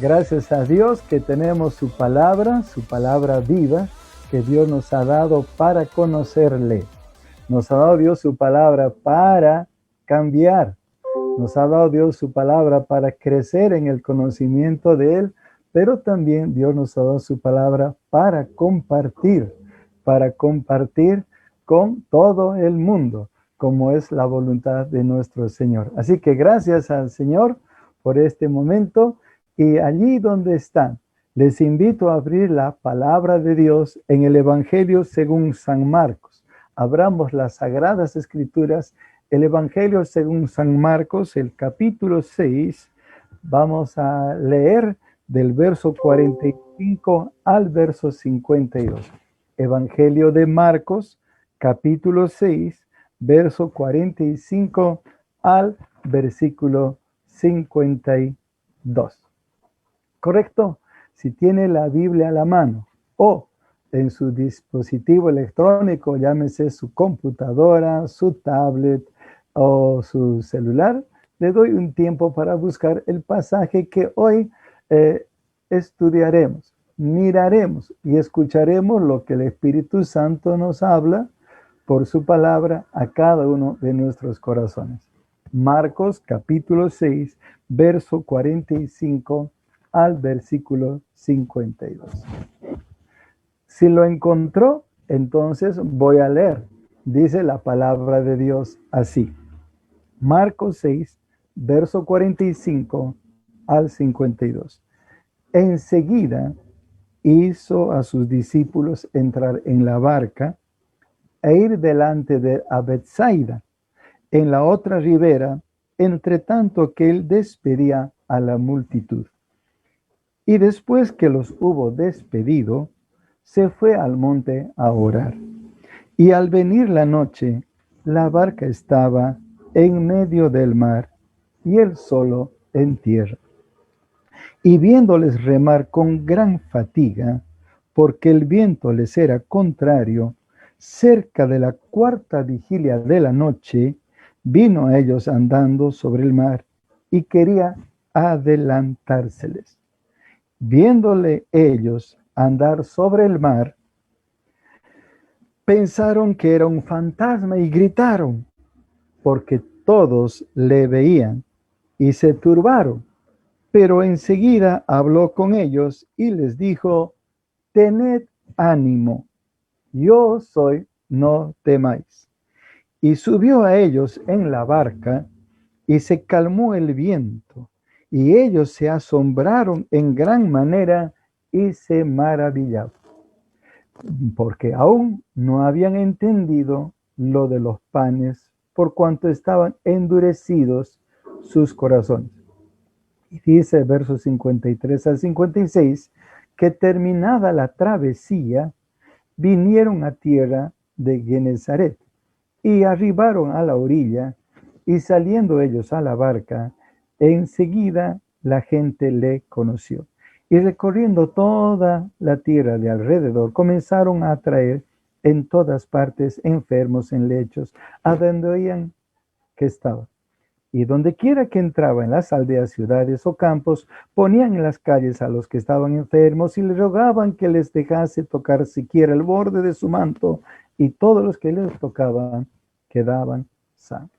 Gracias a Dios que tenemos su palabra viva, que Dios nos ha dado para conocerle. Nos ha dado Dios su palabra para cambiar. Nos ha dado Dios su palabra para crecer en el conocimiento de Él, pero también Dios nos ha dado su palabra para compartir con todo el mundo, como es la voluntad de nuestro Señor. Así que gracias al Señor por este momento. Y allí donde están, les invito a abrir la palabra de Dios en el Evangelio según San Marcos. Abramos las Sagradas Escrituras, el Evangelio según San Marcos, el capítulo 6. Vamos a leer del verso 45 al verso 52. Evangelio de Marcos, capítulo 6, verso 45 al versículo 52. ¿Correcto? Si tiene la Biblia a la mano o en su dispositivo electrónico, llámese su computadora, su tablet o su celular, le doy un tiempo para buscar el pasaje que hoy estudiaremos, miraremos y escucharemos lo que el Espíritu Santo nos habla por su palabra a cada uno de nuestros corazones. Marcos capítulo 6, verso 45 al versículo 52. Si lo encontró, entonces voy a leer. Dice la palabra de Dios así. Marcos 6, verso 45 al 52. Enseguida hizo a sus discípulos entrar en la barca e ir delante de Betsaida, en la otra ribera, entre tanto que él despedía a la multitud. Y después que los hubo despedido, se fue al monte a orar. Y al venir la noche, la barca estaba en medio del mar, y él solo en tierra. Y viéndoles remar con gran fatiga, porque el viento les era contrario, cerca de la cuarta vigilia de la noche, vino a ellos andando sobre el mar, y quería adelantárseles. Viéndole ellos andar sobre el mar, pensaron que era un fantasma y gritaron, porque todos le veían y se turbaron. Pero enseguida habló con ellos y les dijo, tened ánimo, yo soy, no temáis. Y subió a ellos en la barca y se calmó el viento. Y ellos se asombraron en gran manera y se maravillaban, porque aún no habían entendido lo de los panes, por cuanto estaban endurecidos sus corazones. Y dice versos 53 al 56, que terminada la travesía, vinieron a tierra de Genezaret y arribaron a la orilla, y saliendo ellos a la barca, enseguida la gente le conoció. Y recorriendo toda la tierra de alrededor, comenzaron a traer en todas partes enfermos en lechos, a donde oían que estaba. Y donde quiera que entraba en las aldeas, ciudades o campos, ponían en las calles a los que estaban enfermos y le rogaban que les dejase tocar siquiera el borde de su manto, y todos los que les tocaban quedaban sanos.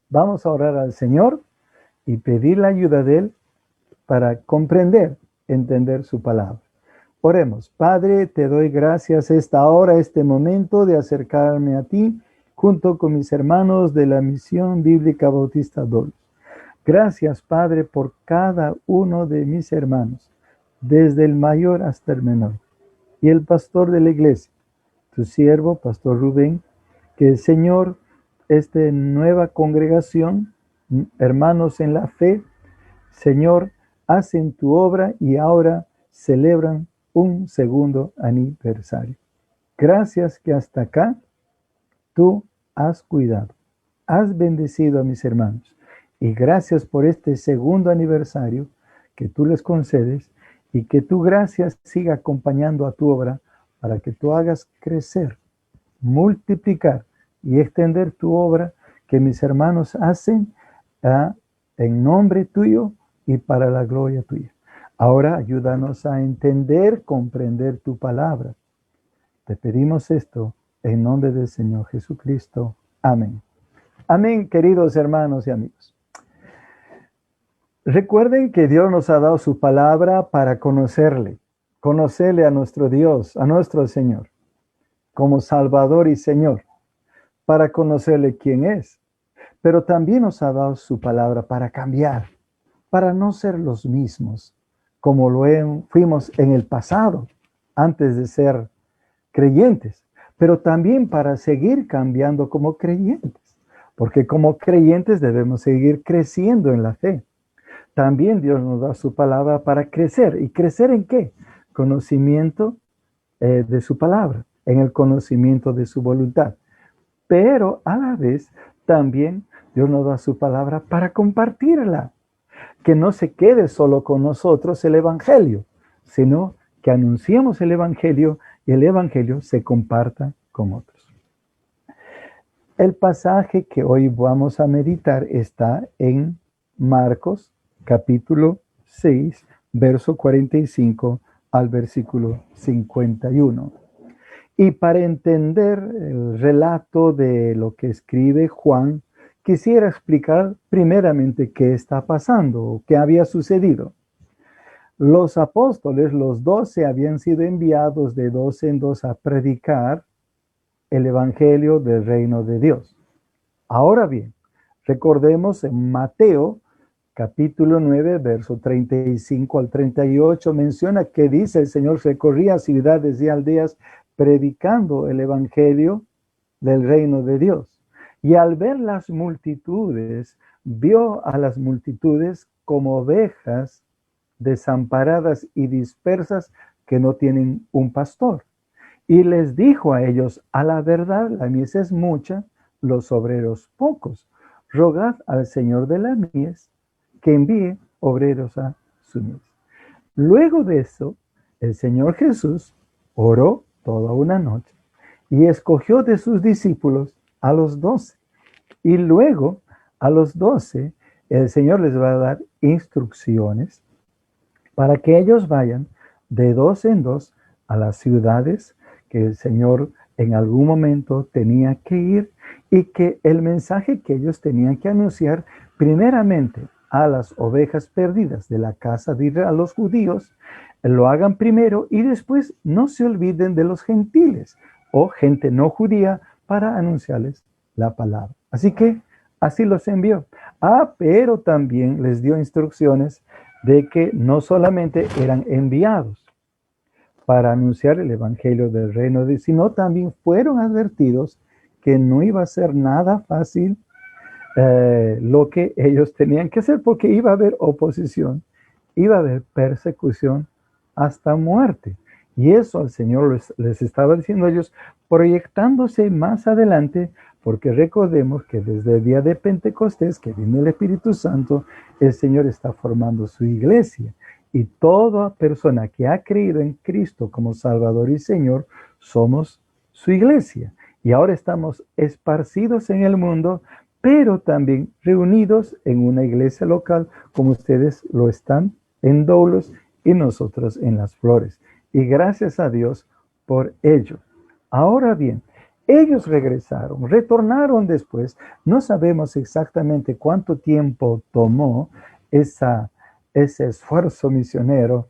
Vamos a orar al Señor y pedir la ayuda de Él para comprender, entender su palabra. Oremos. Padre, te doy gracias esta hora, este momento de acercarme a ti, junto con mis hermanos de la Misión Bíblica Bautista Dolores. Gracias, Padre, por cada uno de mis hermanos, desde el mayor hasta el menor, y el pastor de la iglesia, tu siervo, Pastor Rubén, que el Señor, esta nueva congregación, hermanos en la fe, Señor, hacen tu obra y ahora celebran un segundo aniversario. Gracias que hasta acá tú has cuidado, has bendecido a mis hermanos. Y gracias por este segundo aniversario que tú les concedes y que tu gracia siga acompañando a tu obra para que tú hagas crecer, multiplicar y extender tu obra que mis hermanos hacen en nombre tuyo y para la gloria tuya. Ahora ayúdanos a entender, comprender tu palabra. Te pedimos esto en nombre del Señor Jesucristo. Amén. Amén, queridos hermanos y amigos. Recuerden que Dios nos ha dado su palabra para conocerle a nuestro Dios, a nuestro Señor, como Salvador y Señor, para conocerle quién es. Pero también nos ha dado su palabra para cambiar, para no ser los mismos, como fuimos en el pasado, antes de ser creyentes, pero también para seguir cambiando como creyentes, porque como creyentes debemos seguir creciendo en la fe. También Dios nos da su palabra para crecer. ¿Y crecer en qué? Conocimiento de su palabra, en el conocimiento de su voluntad. Pero a la vez también Dios nos da su palabra para compartirla. Que no se quede solo con nosotros el Evangelio, sino que anunciemos el Evangelio y el Evangelio se comparta con otros. El pasaje que hoy vamos a meditar está en Marcos capítulo 6, verso 45 al versículo 51. Y para entender el relato de lo que escribe Juan, quisiera explicar primeramente qué está pasando o qué había sucedido. Los apóstoles, los 12, habían sido enviados de dos en dos a predicar el evangelio del reino de Dios. Ahora bien, recordemos en Mateo capítulo 9, verso 35 al 38, menciona que dice el Señor recorría ciudades y aldeas predicando el evangelio del reino de Dios. Y al ver las multitudes, vio a las multitudes como ovejas desamparadas y dispersas que no tienen un pastor. Y les dijo a ellos, a la verdad, la mies es mucha, los obreros pocos. Rogad al Señor de la mies que envíe obreros a su mies. Luego de eso, el Señor Jesús oró toda una noche y escogió de sus discípulos a los 12. Y luego a los 12, el Señor les va a dar instrucciones para que ellos vayan de dos en dos a las ciudades que el Señor en algún momento tenía que ir y que el mensaje que ellos tenían que anunciar primeramente a las ovejas perdidas de la casa de Israel, a los judíos, lo hagan primero y después no se olviden de los gentiles o gente no judía para anunciarles la palabra. Así que así los envió. Pero también les dio instrucciones de que no solamente eran enviados para anunciar el evangelio del reino de Dios, sino también fueron advertidos que no iba a ser nada fácil lo que ellos tenían que hacer, porque iba a haber oposición, iba a haber persecución hasta muerte. Y eso al Señor les estaba diciendo a ellos, proyectándose más adelante, porque recordemos que desde el día de Pentecostés, que vino el Espíritu Santo, el Señor está formando su iglesia. Y toda persona que ha creído en Cristo como Salvador y Señor, somos su iglesia. Y ahora estamos esparcidos en el mundo, pero también reunidos en una iglesia local, como ustedes lo están en Doulos y nosotros en Las Flores. Y gracias a Dios por ello. Ahora bien, ellos retornaron después. No sabemos exactamente cuánto tiempo tomó ese esfuerzo misionero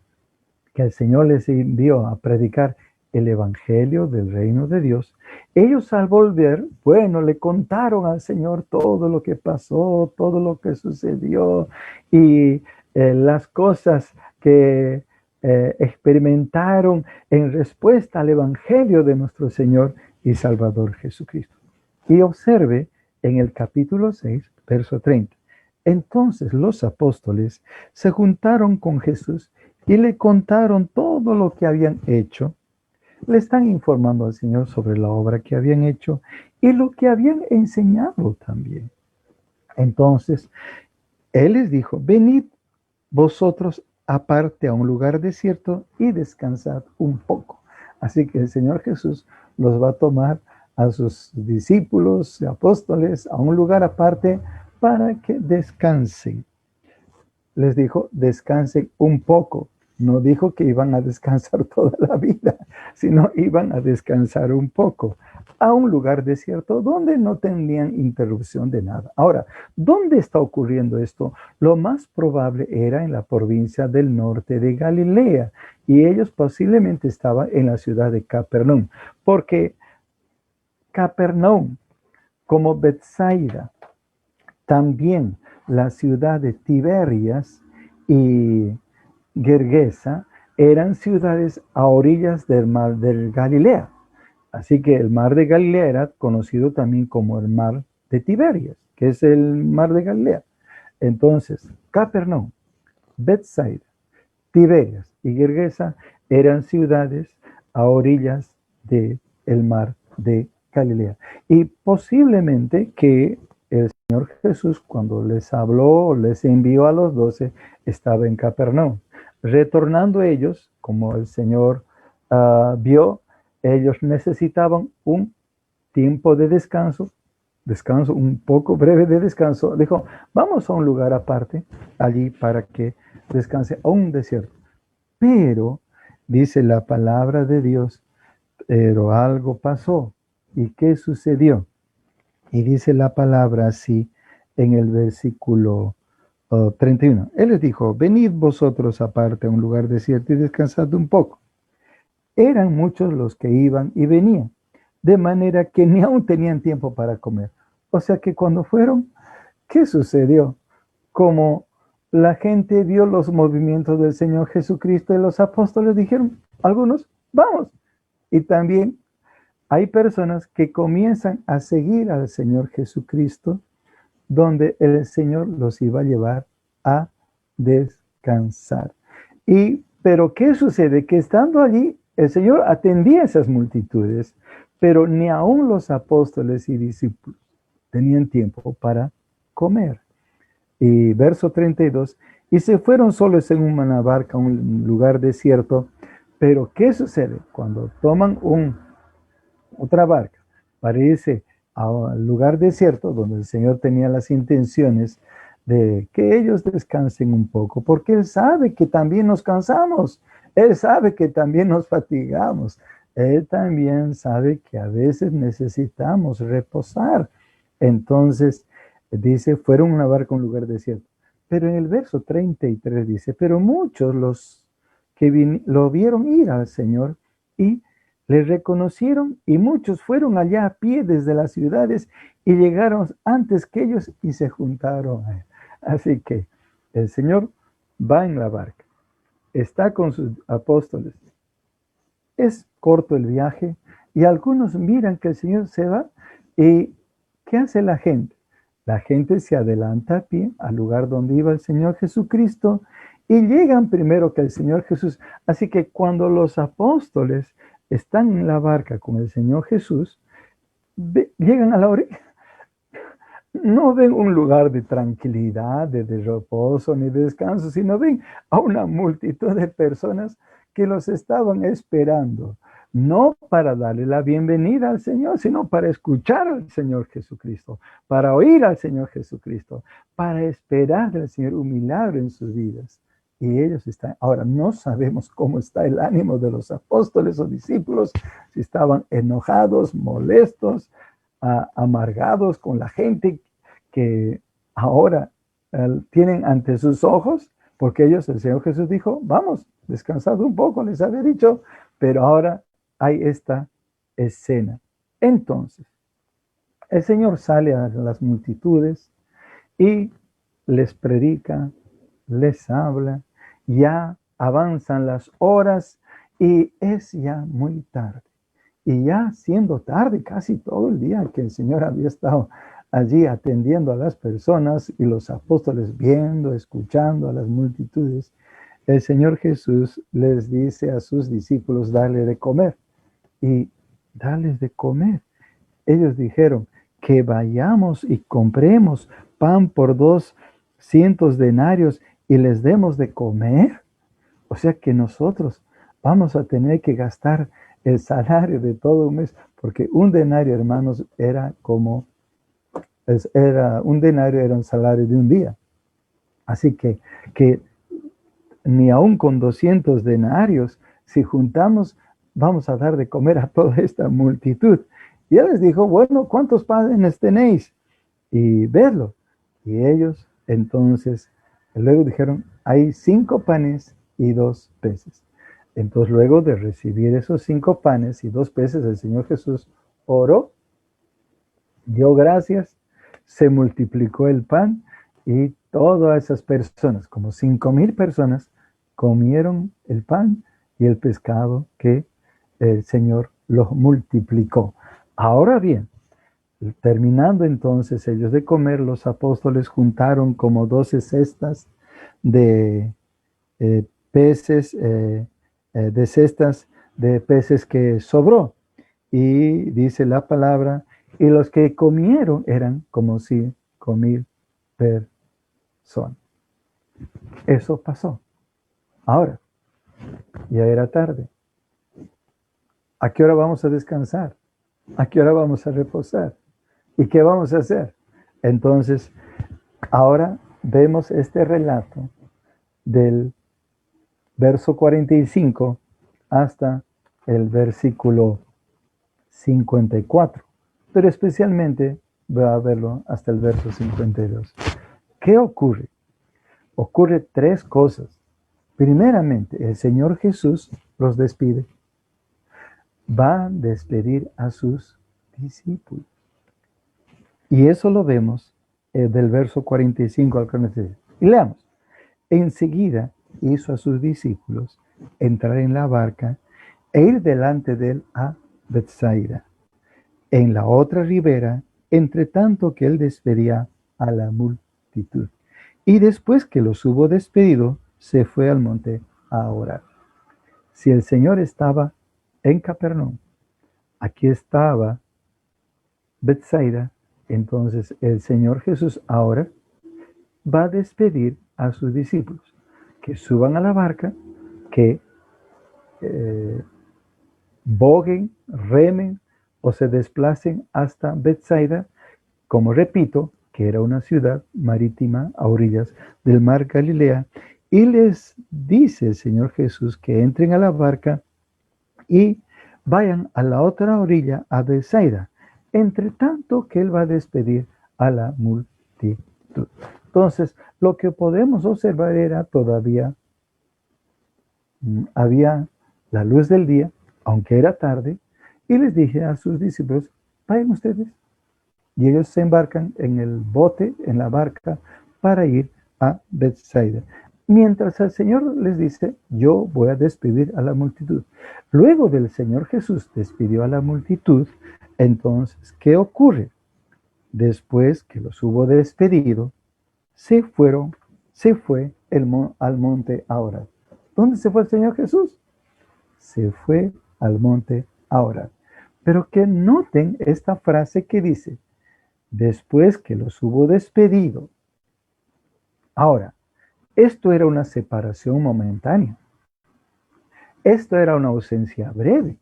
que el Señor les envió a predicar el evangelio del reino de Dios. Ellos al volver, bueno, le contaron al Señor todo lo que pasó, todo lo que sucedió y las cosas que experimentaron en respuesta al evangelio de nuestro Señor y Salvador Jesucristo. Y observe en el capítulo 6, verso 30. Entonces los apóstoles se juntaron con Jesús y le contaron todo lo que habían hecho. Le están informando al Señor sobre la obra que habían hecho y lo que habían enseñado también. Entonces, Él les dijo, venid vosotros aparte a un lugar desierto y descansad un poco. Así que el Señor Jesús los va a tomar a sus discípulos, apóstoles, a un lugar aparte para que descansen. Les dijo, descansen un poco. No dijo que iban a descansar toda la vida, sino iban a descansar un poco a un lugar desierto donde no tenían interrupción de nada. Ahora, ¿dónde está ocurriendo esto? Lo más probable era en la provincia del norte de Galilea y ellos posiblemente estaban en la ciudad de Capernaum, porque Capernaum, como Bethsaida, también la ciudad de Tiberias y Gergesa eran ciudades a orillas del mar de Galilea. Así que el mar de Galilea era conocido también como el mar de Tiberias, que es el mar de Galilea. Entonces, Capernaum, Bethsaida, Tiberias y Gergesa eran ciudades a orillas del mar de Galilea. Y posiblemente que el Señor Jesús, cuando les habló, les envió a los 12, estaba en Capernaum. Retornando ellos, como el Señor vio, ellos necesitaban un tiempo de descanso, un poco breve de descanso. Dijo, vamos a un lugar aparte, allí para que descanse, a un desierto. Pero, dice la palabra de Dios, pero algo pasó. ¿Y qué sucedió? Y dice la palabra así en el versículo 31. Él les dijo, venid vosotros aparte a un lugar desierto y descansad un poco. Eran muchos los que iban y venían, de manera que ni aún tenían tiempo para comer. O sea que cuando fueron, ¿qué sucedió? Como la gente vio los movimientos del Señor Jesucristo y los apóstoles dijeron, algunos, vamos. Y también hay personas que comienzan a seguir al Señor Jesucristo, donde el Señor los iba a llevar a descansar. Pero ¿qué sucede? Que estando allí, el Señor atendía a esas multitudes, pero ni aún los apóstoles y discípulos tenían tiempo para comer. Y verso 32, y se fueron solos en una barca a un lugar desierto. Pero ¿qué sucede? Cuando toman otra barca para irse al lugar desierto, donde el Señor tenía las intenciones de que ellos descansen un poco, porque Él sabe que también nos cansamos, Él sabe que también nos fatigamos, Él también sabe que a veces necesitamos reposar. Entonces, dice, fueron a una barca a un lugar desierto. Pero en el verso 33 dice, pero muchos los que lo vieron ir al Señor y le reconocieron, y muchos fueron allá a pie desde las ciudades y llegaron antes que ellos y se juntaron a él. Así que el Señor va en la barca, está con sus apóstoles. Es corto el viaje y algunos miran que el Señor se va. ¿Y qué hace la gente? La gente se adelanta a pie al lugar donde iba el Señor Jesucristo y llegan primero que el Señor Jesús. Así que cuando los apóstoles están en la barca con el Señor Jesús, llegan a la orilla. No ven un lugar de tranquilidad, de reposo ni de descanso, sino ven a una multitud de personas que los estaban esperando, no para darle la bienvenida al Señor, sino para escuchar al Señor Jesucristo, para oír al Señor Jesucristo, para esperar al Señor un milagro en sus vidas. Y ellos están, ahora no sabemos cómo está el ánimo de los apóstoles o discípulos, si estaban enojados, molestos, amargados con la gente que ahora tienen ante sus ojos, porque ellos, el Señor Jesús dijo, vamos, descansad un poco, les había dicho, pero ahora hay esta escena. Entonces, el Señor sale a las multitudes y les predica, les habla, ya avanzan las horas y es ya muy tarde. Y ya siendo tarde, casi todo el día que el Señor había estado allí atendiendo a las personas y los apóstoles viendo, escuchando a las multitudes, el Señor Jesús les dice a sus discípulos darle de comer. Y darles de comer. Ellos dijeron que vayamos y compremos pan por 200 denarios y les demos de comer. O sea que nosotros vamos a tener que gastar el salario de todo un mes, porque un denario, hermanos, era un denario era un salario de un día. Así que ni aun con 200 denarios, si juntamos, vamos a dar de comer a toda esta multitud. Y él les dijo, bueno, ¿cuántos panes tenéis? Y vedlo. Y ellos entonces, luego dijeron, hay 5 panes y 2 peces. Entonces, luego de recibir esos 5 panes y 2 peces, el Señor Jesús oró, dio gracias, se multiplicó el pan y todas esas personas, como 5,000 personas, comieron el pan y el pescado que el Señor los multiplicó. Ahora bien, terminando entonces ellos de comer, los apóstoles juntaron como 12 cestas de peces, de cestas de peces que sobró. Y dice la palabra, y los que comieron eran como 5,000 personas. Eso pasó. Ahora, ya era tarde. ¿A qué hora vamos a descansar? ¿A qué hora vamos a reposar? ¿Y qué vamos a hacer? Entonces, ahora vemos este relato del verso 45 hasta el versículo 54, pero especialmente voy a verlo hasta el verso 52. ¿Qué ocurre? Ocurre 3 cosas. Primeramente, el Señor Jesús los despide. Va a despedir a sus discípulos. Y eso lo vemos del verso 45 al 46. Y leamos. Enseguida hizo a sus discípulos entrar en la barca e ir delante de él a Bethsaida, en la otra ribera, entre tanto que él despedía a la multitud. Y después que los hubo despedido, se fue al monte a orar. Si el Señor estaba en Capernaum, aquí estaba Bethsaida, entonces el Señor Jesús ahora va a despedir a sus discípulos, que suban a la barca, que boguen, remen o se desplacen hasta Bethsaida, como repito, que era una ciudad marítima a orillas del mar Galilea, y les dice el Señor Jesús que entren a la barca y vayan a la otra orilla, a Bethsaida, entre tanto que él va a despedir a la multitud. Entonces, lo que podemos observar era todavía, había la luz del día, aunque era tarde, y les dije a sus discípulos, vayan ustedes. Y ellos se embarcan en el bote, en la barca, para ir a Bethsaida. Mientras el Señor les dice, yo voy a despedir a la multitud. Luego del Señor Jesús despidió a la multitud, entonces, ¿qué ocurre? Después que los hubo despedido, se fue al monte a orar. ¿Dónde se fue el Señor Jesús? Se fue al monte a orar. Pero que noten esta frase que dice, después que los hubo despedido. Ahora, esto era una separación momentánea. Esto era una ausencia breve.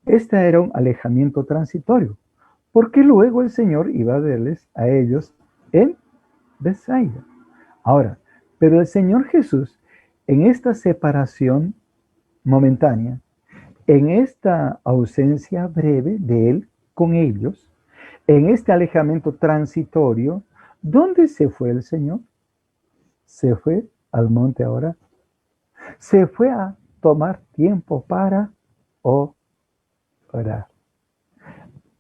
Este era un alejamiento transitorio, porque luego el Señor iba a verles a ellos en Bethsaida. Ahora, pero el Señor Jesús, en esta separación momentánea, en esta ausencia breve de Él con ellos, en este alejamiento transitorio, ¿dónde se fue el Señor? Se fue al monte ahora. Se fue a tomar tiempo para orar.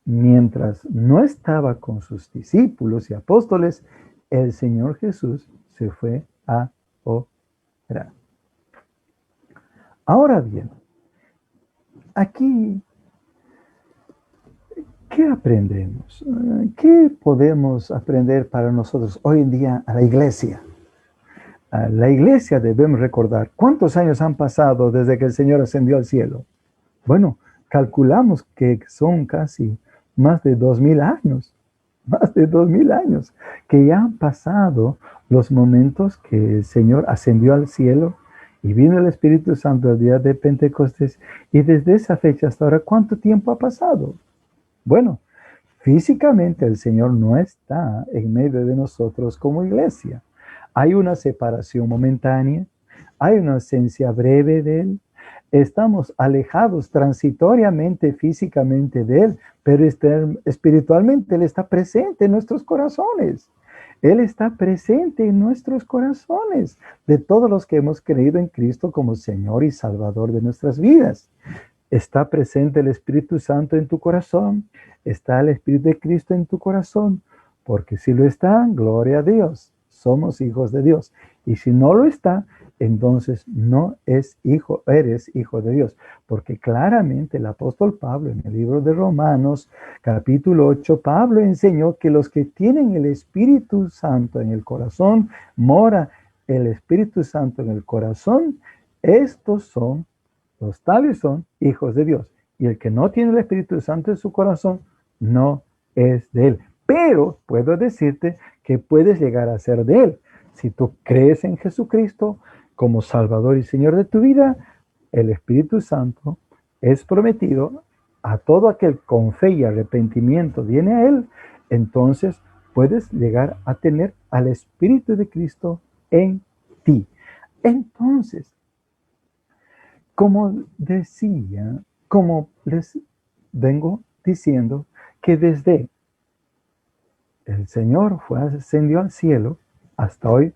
Mientras no estaba con sus discípulos y apóstoles, el Señor Jesús se fue a orar. Ahora bien, aquí, ¿qué aprendemos? ¿Qué podemos aprender para nosotros hoy en día a la iglesia? A la iglesia debemos recordar cuántos años han pasado desde que el Señor ascendió al cielo. Bueno, calculamos que son casi más de 2000 años, más de 2000 años, que ya han pasado los momentos que el Señor ascendió al cielo y vino el Espíritu Santo el día de Pentecostés. Y desde esa fecha hasta ahora, ¿cuánto tiempo ha pasado? Bueno, físicamente el Señor no está en medio de nosotros como iglesia. Hay una separación momentánea, hay una ausencia breve de Él. Estamos alejados transitoriamente, físicamente de Él, pero espiritualmente Él está presente en nuestros corazones. Él está presente en nuestros corazones, de todos los que hemos creído en Cristo como Señor y Salvador de nuestras vidas. Está presente el Espíritu Santo en tu corazón, está el Espíritu de Cristo en tu corazón, porque si lo está, gloria a Dios, somos hijos de Dios. Y si no lo está, entonces no es hijo, eres hijo de Dios. Porque claramente el apóstol Pablo en el libro de Romanos, capítulo 8, Pablo enseñó que los que tienen el Espíritu Santo en el corazón, mora el Espíritu Santo en el corazón, estos son, los tales son hijos de Dios. Y el que no tiene el Espíritu Santo en su corazón, no es de Él. Pero puedo decirte que puedes llegar a ser de Él. Si tú crees en Jesucristo como Salvador y Señor de tu vida, el Espíritu Santo es prometido a todo aquel con fe y arrepentimiento viene a Él. Entonces puedes llegar a tener al Espíritu de Cristo en ti. Entonces, como decía, como les vengo diciendo, que desde el Señor ascendió al cielo hasta hoy,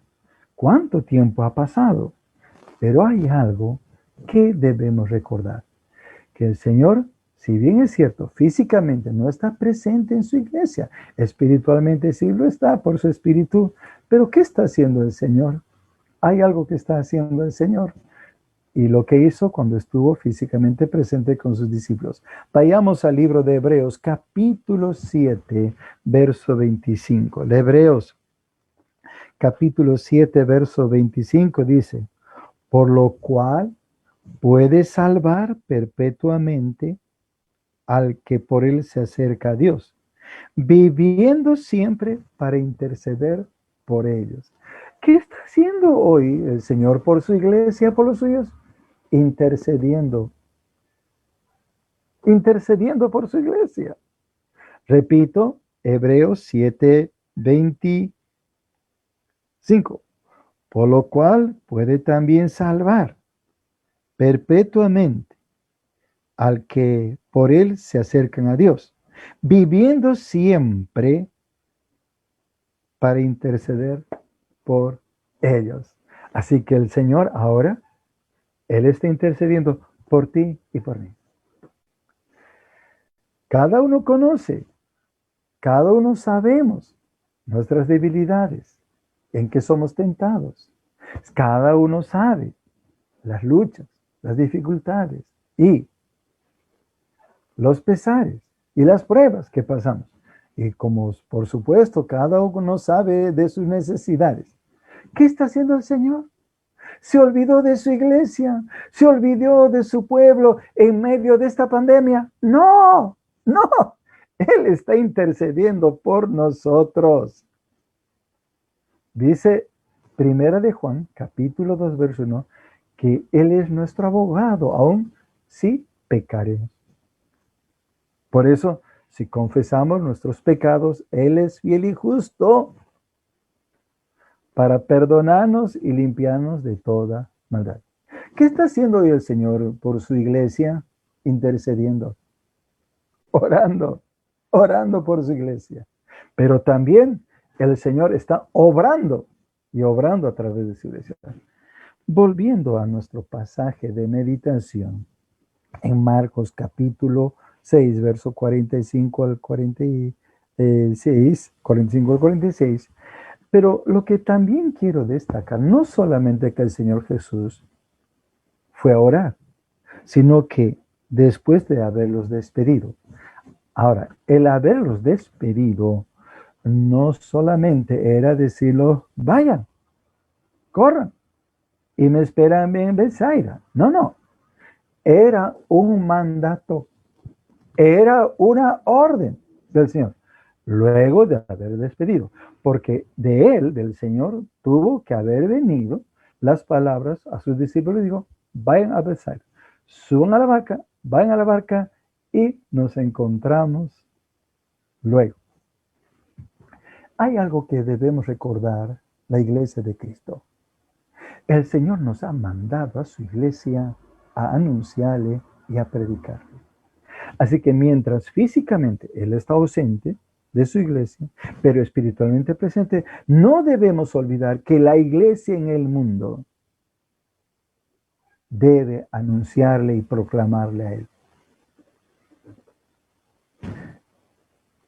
¿cuánto tiempo ha pasado? Pero hay algo que debemos recordar, que el Señor, si bien es cierto, físicamente no está presente en su iglesia, espiritualmente sí lo está por su espíritu, pero ¿qué está haciendo el Señor? Hay algo que está haciendo el Señor. Y lo que hizo cuando estuvo físicamente presente con sus discípulos. Vayamos al libro de Hebreos, capítulo 7, verso 25. De Hebreos, capítulo 7, verso 25 dice, por lo cual puede salvar perpetuamente al que por él se acerca a Dios, viviendo siempre para interceder por ellos. ¿Qué está haciendo hoy el Señor por su iglesia, por los suyos? Intercediendo por su iglesia. Repito, Hebreos 7:25. Por lo cual puede también salvar perpetuamente al que por él se acercan a Dios, viviendo siempre para interceder por ellos. Así que el Señor ahora, Él está intercediendo por ti y por mí. Cada uno conoce, cada uno sabemos nuestras debilidades, en que somos tentados. Cada uno sabe las luchas, las dificultades y los pesares y las pruebas que pasamos. Y como por supuesto cada uno sabe de sus necesidades. ¿Qué está haciendo el Señor? Se olvidó de su iglesia, se olvidó de su pueblo en medio de esta pandemia. No, no, Él está intercediendo por nosotros. Dice Primera de Juan, capítulo 2, verso 1, que Él es nuestro abogado, aun si pecaremos. Por eso, si confesamos nuestros pecados, Él es fiel y justo para perdonarnos y limpiarnos de toda maldad. ¿Qué está haciendo hoy el Señor por su iglesia? Intercediendo, orando, orando por su iglesia. Pero también el Señor está obrando y obrando a través de su iglesia. Volviendo a nuestro pasaje de meditación, en Marcos capítulo 6, verso 45 al 46, 45 al 46, pero lo que también quiero destacar, no solamente que el Señor Jesús fue a orar, sino que después de haberlos despedido. Ahora, el haberlos despedido no solamente era decirlos, vayan, corran, y me esperan en Bethsaida. No, no. Era un mandato. Era una orden del Señor. Luego de haber despedido. Porque de él, del Señor, tuvo que haber venido las palabras a sus discípulos. Dijo, vayan a Bethsaida. Suban a la barca, vayan a la barca y nos encontramos luego. Hay algo que debemos recordar, la iglesia de Cristo. El Señor nos ha mandado a su iglesia a anunciarle y a predicarle. Así que mientras físicamente Él está ausente de su iglesia, pero espiritualmente presente, no debemos olvidar que la iglesia en el mundo debe anunciarle y proclamarle a Él.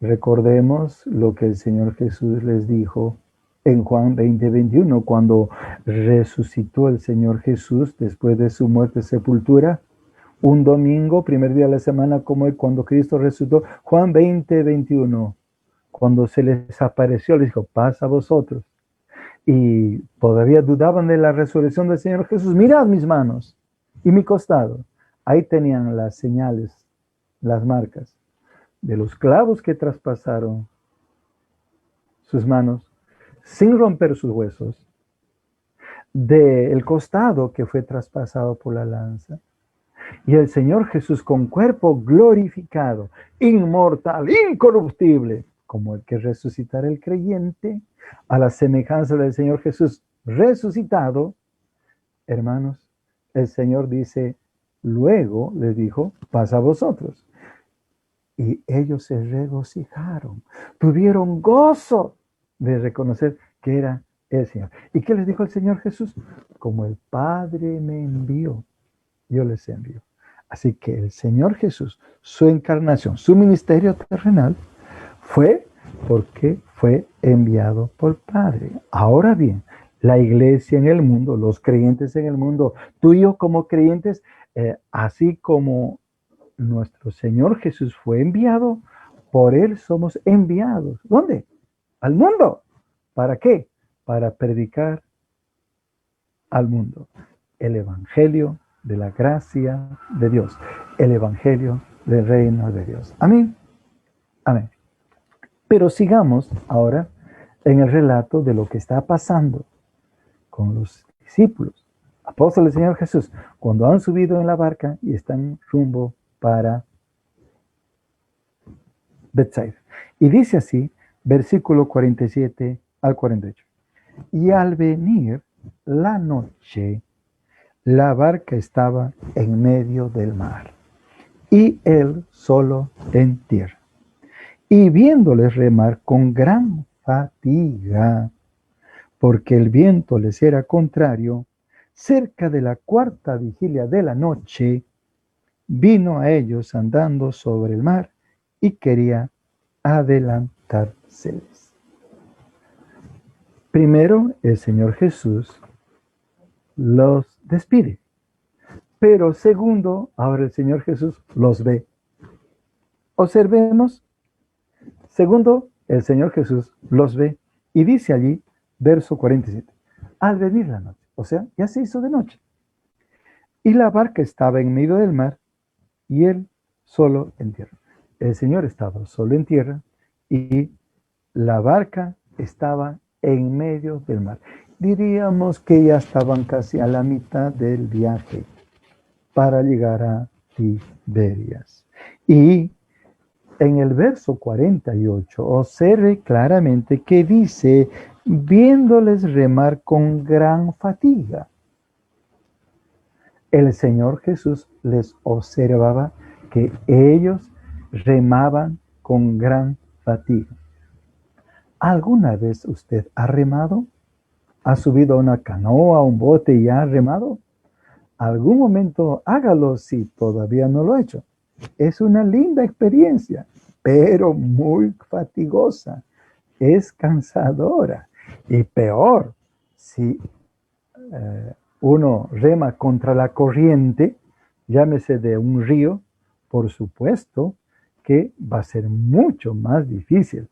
Recordemos lo que el Señor Jesús les dijo en Juan 20:21, cuando resucitó el Señor Jesús después de su muerte y sepultura. Un domingo, primer día de la semana, como hoy, cuando Cristo resucitó. Juan 20:21, cuando se les apareció, les dijo, paz a vosotros. Y todavía dudaban de la resurrección del Señor Jesús. Mirad mis manos y mi costado. Ahí tenían las señales, las marcas de los clavos que traspasaron sus manos sin romper sus huesos, del costado que fue traspasado por la lanza. Y el Señor Jesús con cuerpo glorificado, inmortal, incorruptible, como el que resucitará el creyente, a la semejanza del Señor Jesús resucitado. Hermanos, el Señor dice, luego les dijo, paz a vosotros. Y ellos se regocijaron, tuvieron gozo de reconocer que era el Señor. ¿Y qué les dijo el Señor Jesús? Como el Padre me envió, yo les envío. Así que el Señor Jesús, su encarnación, su ministerio terrenal, fue porque fue enviado por Padre. Ahora bien, la iglesia en el mundo, los creyentes en el mundo, tú y yo como creyentes, así como nuestro Señor Jesús fue enviado, por Él somos enviados. ¿Dónde? Al mundo. ¿Para qué? Para predicar al mundo el Evangelio de la gracia de Dios, el Evangelio del reino de Dios. Amén. Amén. Pero sigamos ahora en el relato de lo que está pasando con los discípulos, apóstoles del Señor Jesús, cuando han subido en la barca y están rumbo para Betsaida. Y dice así, versículo 47 al 48. Y al venir la noche, la barca estaba en medio del mar, y él solo en tierra. Y viéndoles remar con gran fatiga, porque el viento les era contrario, cerca de la cuarta vigilia de la noche, vino a ellos andando sobre el mar y quería adelantárseles. Primero, el Señor Jesús los despide. Pero segundo, ahora el Señor Jesús los ve. Observemos. Segundo, el Señor Jesús los ve. Y dice allí, verso 47, al venir la noche, o sea, ya se hizo de noche. Y la barca estaba en medio del mar y él solo en tierra. El Señor estaba solo en tierra y la barca estaba en medio del mar. Diríamos que ya estaban casi a la mitad del viaje para llegar a Tiberias. Y en el verso 48 observe claramente que dice, viéndoles remar con gran fatiga. El Señor Jesús les observaba que ellos remaban con gran fatiga. ¿Alguna vez usted ha remado? ¿Ha subido a una canoa, a un bote y ha remado? Algún momento hágalo si todavía no lo ha hecho. Es una linda experiencia, pero muy fatigosa. Es cansadora. Y peor, si uno rema contra la corriente, llámese de un río, por supuesto que va a ser mucho más difícil.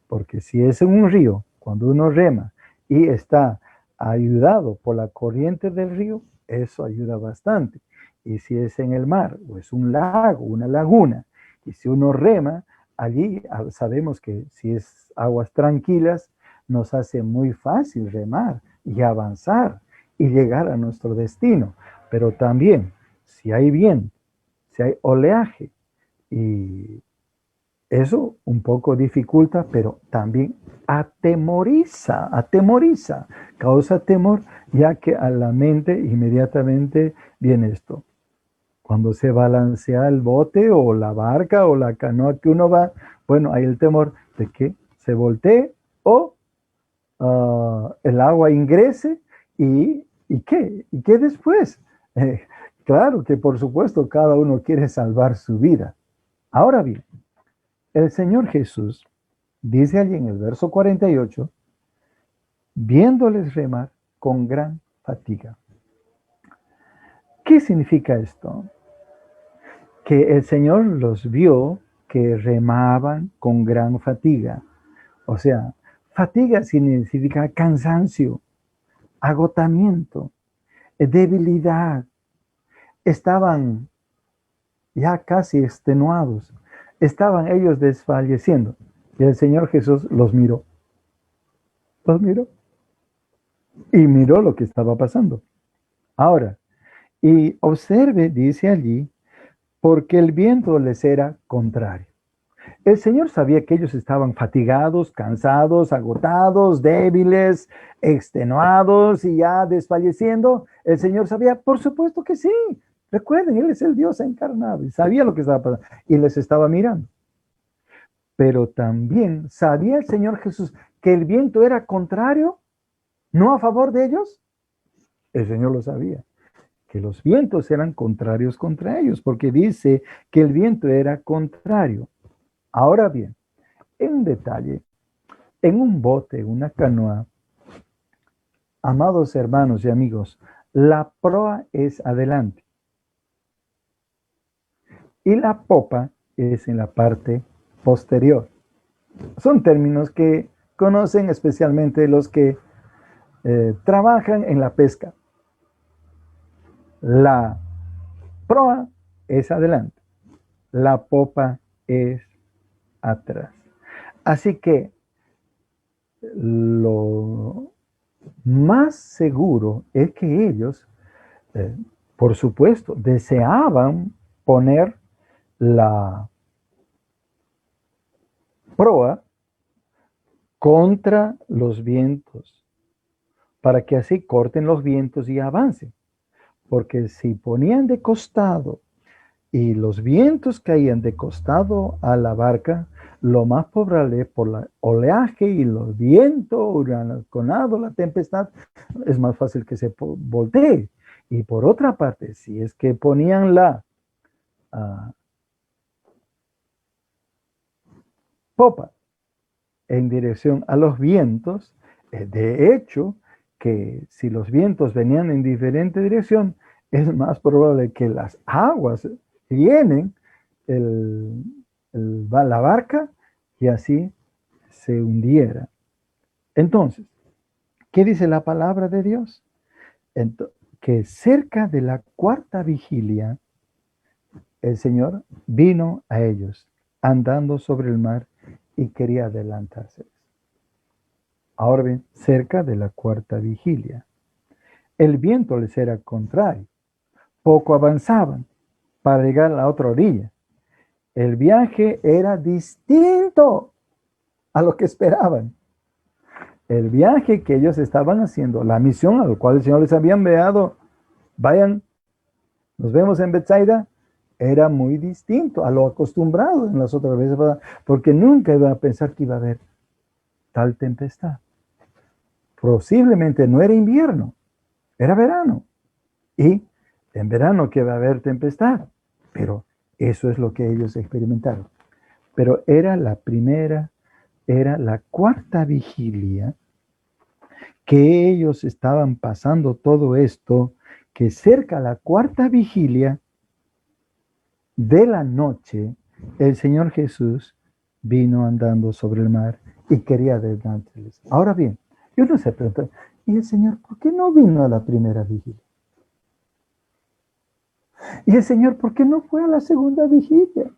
Porque si es en un río, cuando uno rema y está ayudado por la corriente del río, eso ayuda bastante. Y si es en el mar, o es un lago, una laguna, y si uno rema, allí sabemos que si es aguas tranquilas, nos hace muy fácil remar y avanzar y llegar a nuestro destino. Pero también, si hay viento, si hay oleaje y Eso un poco dificulta, pero también atemoriza, causa temor, ya que a la mente inmediatamente viene esto. Cuando se balancea el bote o la barca o la canoa que uno va, bueno, hay el temor de que se voltee o el agua ingrese ¿y qué? ¿Y qué después? Claro que por supuesto cada uno quiere salvar su vida. Ahora bien, el Señor Jesús dice allí en el verso 48, viéndoles remar con gran fatiga. ¿Qué significa esto? Que el Señor los vio que remaban con gran fatiga. O sea, fatiga significa cansancio, agotamiento, debilidad. Estaban ya casi extenuados. Estaban ellos desfalleciendo. Y el Señor Jesús los miró. Los miró. Y miró lo que estaba pasando. Ahora, y observe, dice allí, porque el viento les era contrario. El Señor sabía que ellos estaban fatigados, cansados, agotados, débiles, extenuados y ya desfalleciendo. El Señor sabía, por supuesto que sí. Recuerden, Él es el Dios encarnado y sabía lo que estaba pasando y les estaba mirando. Pero también sabía el Señor Jesús que el viento era contrario, no a favor de ellos. El Señor lo sabía, que los vientos eran contrarios contra ellos, porque dice que el viento era contrario. Ahora bien, en un detalle, en un bote, una canoa, amados hermanos y amigos, la proa es adelante y la popa es en la parte posterior. Son términos que conocen especialmente los que trabajan en la pesca. La proa es adelante, la popa es atrás. Así que lo más seguro es que ellos, por supuesto, deseaban poner la proa contra los vientos, para que así corten los vientos y avancen. Porque si ponían de costado y los vientos caían de costado a la barca, lo más probable por el oleaje y los vientos, huracanado, la tempestad, es más fácil que se voltee. Y por otra parte, si es que ponían la popa en dirección a los vientos, de hecho, que si los vientos venían en diferente dirección, es más probable que las aguas llenen la barca y así se hundiera. Entonces, ¿qué dice la palabra de Dios? Que cerca de la cuarta vigilia, el Señor vino a ellos andando sobre el mar y quería adelantarse. Ahora bien, cerca de la cuarta vigilia. El viento les era contrario. Poco avanzaban para llegar a la otra orilla. El viaje era distinto a lo que esperaban. El viaje que ellos estaban haciendo, la misión a la cual el Señor les había enviado, vayan, nos vemos en Bethsaida, era muy distinto a lo acostumbrado en las otras veces, porque nunca iban a pensar que iba a haber tal tempestad. Posiblemente no era invierno, era verano. Y en verano que va a haber tempestad. Pero eso es lo que ellos experimentaron. Pero era la cuarta vigilia que ellos estaban pasando todo esto, que cerca a la cuarta vigilia de la noche, el Señor Jesús vino andando sobre el mar y quería adelantárseles. Ahora bien, yo no sé preguntar, ¿y el Señor por qué no vino a la primera vigilia? Y el Señor, ¿por qué no fue a la segunda vigilia?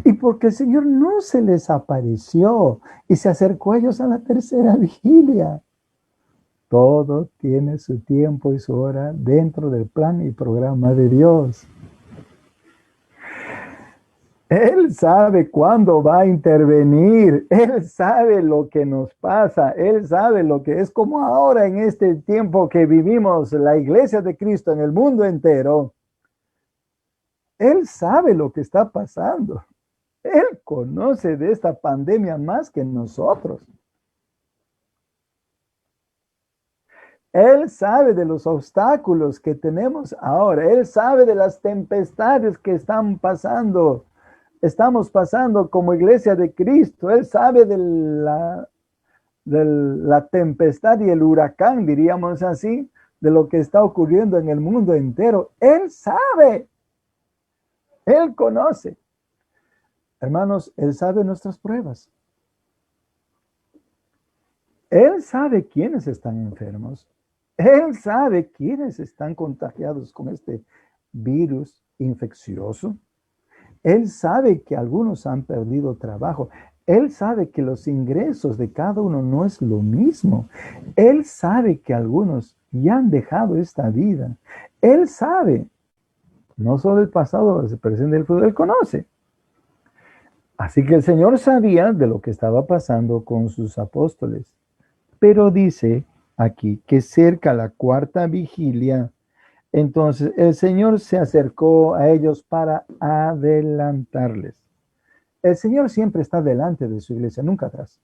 Y porque el Señor no se les apareció y se acercó a ellos a la tercera vigilia. Todo tiene su tiempo y su hora dentro del plan y programa de Dios. Él sabe cuándo va a intervenir. Él sabe lo que nos pasa. Él sabe lo que es como ahora en este tiempo que vivimos la iglesia de Cristo en el mundo entero. Él sabe lo que está pasando. Él conoce de esta pandemia más que nosotros. Él sabe de los obstáculos que tenemos ahora. Él sabe de las tempestades que están pasando. Estamos pasando como iglesia de Cristo. Él sabe de la tempestad y el huracán, diríamos así, de lo que está ocurriendo en el mundo entero. Él sabe. Él conoce. Hermanos, Él sabe nuestras pruebas. Él sabe quiénes están enfermos. Él sabe quiénes están contagiados con este virus infeccioso. Él sabe que algunos han perdido trabajo. Él sabe que los ingresos de cada uno no es lo mismo. Él sabe que algunos ya han dejado esta vida. Él sabe, no solo el pasado, el presente y el futuro, Él conoce. Así que el Señor sabía de lo que estaba pasando con sus apóstoles. Pero dice aquí que cerca la cuarta vigilia, entonces el Señor se acercó a ellos para adelantarles. El Señor siempre está delante de su iglesia, nunca atrás.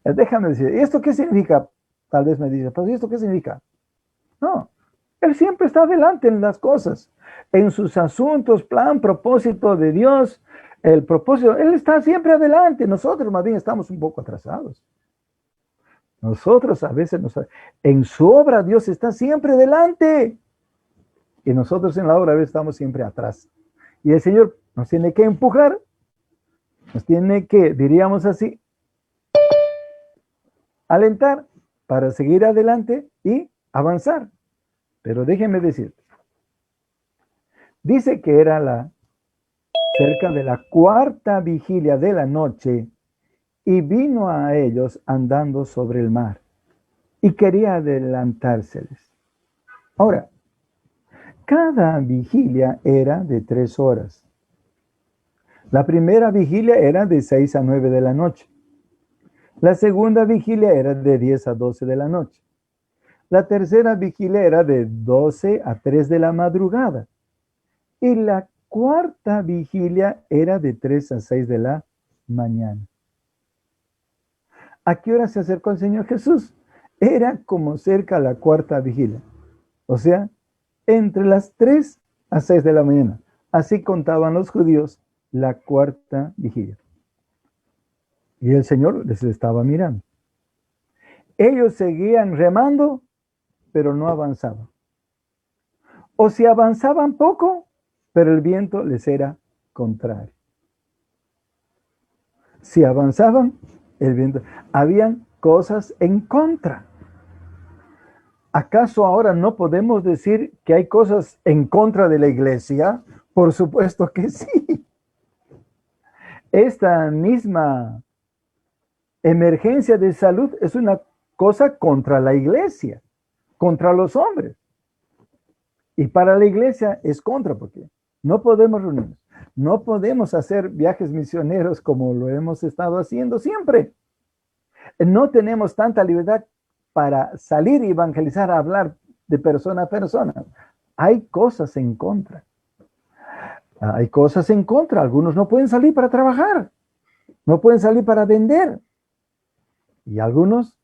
Déjame decir, ¿esto qué significa? Tal vez me dice, pues ¿esto qué significa? No, Él siempre está delante en las cosas, en sus asuntos, plan, propósito de Dios, el propósito, Él está siempre adelante. Nosotros más bien estamos un poco atrasados. Nosotros a veces, en su obra Dios está siempre delante. Y nosotros en la obra a veces estamos siempre atrás. Y el Señor nos tiene que empujar, nos tiene que, diríamos así, alentar para seguir adelante y avanzar. Pero déjenme decir, dice que era cerca de la cuarta vigilia de la noche y vino a ellos andando sobre el mar y quería adelantárseles. Ahora, cada vigilia era de 3 horas. La primera vigilia era de 6 a 9 de la noche. La segunda vigilia era de 10 a 12 de la noche. La tercera vigilia era de 12 a 3 de la madrugada. Y la cuarta vigilia era de 3 a 6 de la mañana. ¿A qué hora se acercó el Señor Jesús? Era como cerca a la cuarta vigilia. O sea, entre las 3 a 6 de la mañana. Así contaban los judíos la cuarta vigilia. Y el Señor les estaba mirando. Ellos seguían remando, pero no avanzaban. O si avanzaban poco, pero el viento les era contrario. Si avanzaban, el viento. Habían cosas en contra. ¿Acaso ahora no podemos decir que hay cosas en contra de la iglesia? Por supuesto que sí. Esta misma emergencia de salud es una cosa contra la iglesia, contra los hombres. Y para la iglesia es contra, porque no podemos reunirnos, no podemos hacer viajes misioneros como lo hemos estado haciendo siempre. No tenemos tanta libertad para salir y evangelizar, a hablar de persona a persona. Hay cosas en contra. Hay cosas en contra. Algunos no pueden salir para trabajar, no pueden salir para vender. Y algunos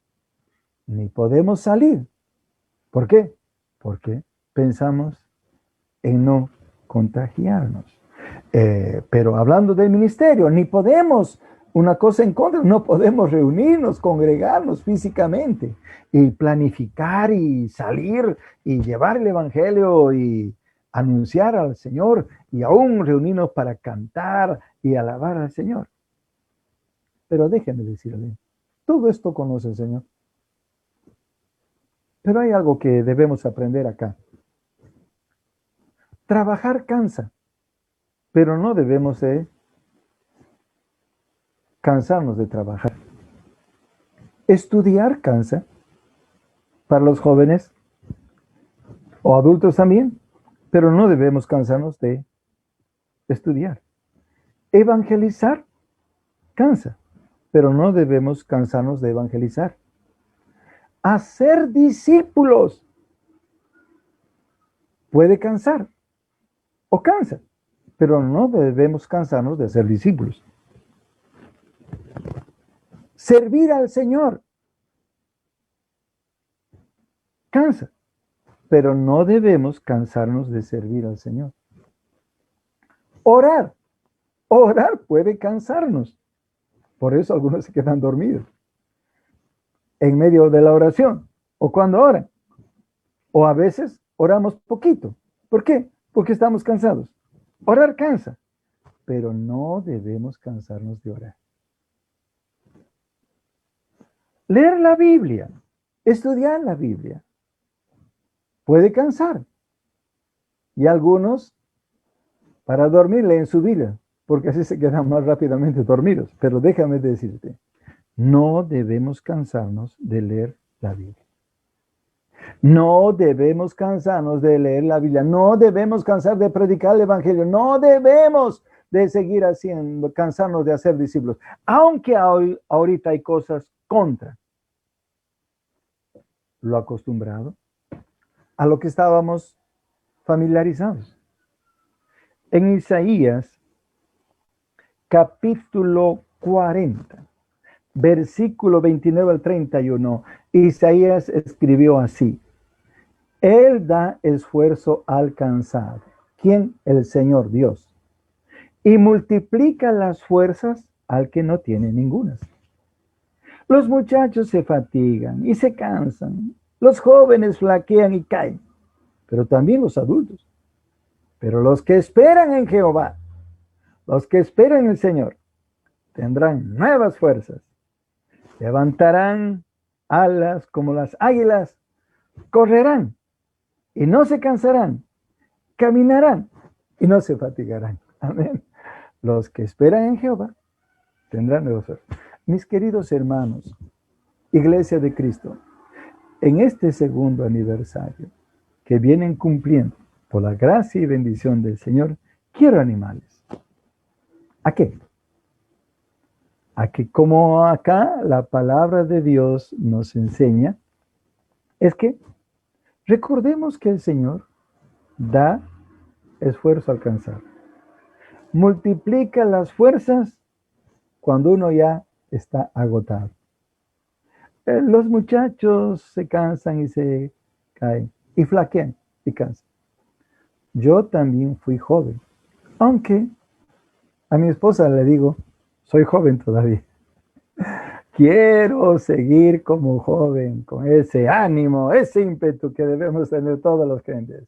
ni podemos salir. ¿Por qué? Porque pensamos en no contagiarnos. Pero hablando del ministerio, ni podemos, una cosa en contra, no podemos reunirnos, congregarnos físicamente y planificar y salir y llevar el evangelio y anunciar al Señor y aún reunirnos para cantar y alabar al Señor. Pero déjenme decirle, todo esto conoce el Señor. Pero hay algo que debemos aprender acá. Trabajar cansa, pero no debemos cansarnos de trabajar. Estudiar cansa para los jóvenes o adultos también, pero no debemos cansarnos de estudiar. Evangelizar cansa, pero no debemos cansarnos de evangelizar. Hacer discípulos puede cansar o cansa, pero no debemos cansarnos de ser discípulos. Servir al Señor cansa, pero no debemos cansarnos de servir al Señor. Orar puede cansarnos. Por eso algunos se quedan dormidos en medio de la oración o cuando oran. O a veces oramos poquito. ¿Por qué? Porque estamos cansados. Orar cansa, pero no debemos cansarnos de orar. Leer la Biblia, estudiar la Biblia, puede cansar. Y algunos, para dormir, leen su Biblia, porque así se quedan más rápidamente dormidos. Pero déjame decirte, no debemos cansarnos de leer la Biblia. No debemos cansarnos de leer la Biblia. No debemos cansar de predicar el Evangelio. No debemos de seguir haciendo, cansarnos de hacer discípulos. Aunque ahorita hay cosas contra lo acostumbrado, a lo que estábamos familiarizados. En Isaías, capítulo 40, versículo 29 al 31, Isaías escribió así: Él da esfuerzo al cansado. ¿Quién? El Señor Dios. Y multiplica las fuerzas al que no tiene ningunas. Los muchachos se fatigan y se cansan. Los jóvenes flaquean y caen, pero también los adultos. Pero los que esperan en Jehová, los que esperan en el Señor, tendrán nuevas fuerzas. Levantarán alas como las águilas, correrán y no se cansarán, caminarán y no se fatigarán. Amén. Los que esperan en Jehová tendrán nuevas fuerzas. Mis queridos hermanos, Iglesia de Cristo, en este segundo aniversario que vienen cumpliendo por la gracia y bendición del Señor, quiero animarles. ¿A qué? A que como acá la palabra de Dios nos enseña, es que recordemos que el Señor da esfuerzo al cansar. Multiplica las fuerzas cuando uno ya está agotado. Los muchachos se cansan y se caen y flaquean y cansan. Yo también fui joven, aunque a mi esposa le digo, soy joven todavía. Quiero seguir como joven, con ese ánimo, ese ímpetu que debemos tener todos los creyentes.